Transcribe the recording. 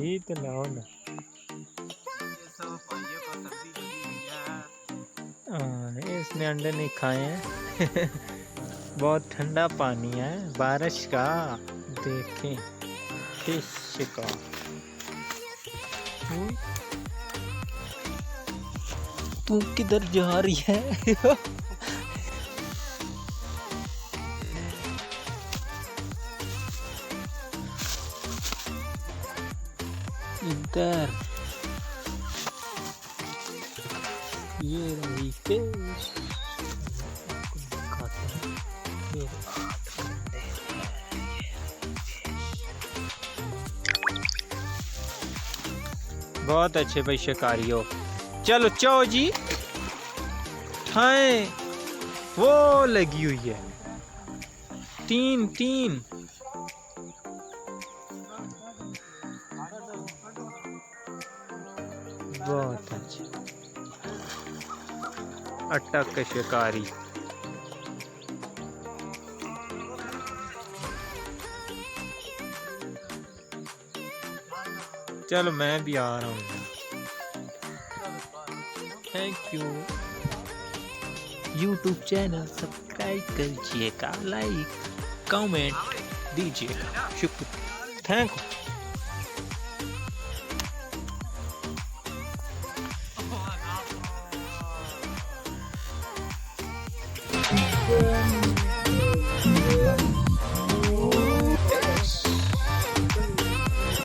ये तो लाओ ना। इसने अंडे नहीं खाए हैं। बहुत ठंडा पानी है बारिश का। देखें फिश शिकार। तू किधर जा रही है? इधर ये रही फिश। बहुत अच्छे भाई शिकारी हो। चलो चाओ जी। हाँ वो लगी हुई है। तीन बहुत अच्छे। अटक के शिकारी। चलो मैं भी आ रहा हूँ। Thank you. YouTube channel subscribe कीजिएगा, लाइक कमेंट दीजिएगा। शुक्रिया, थैंक यू।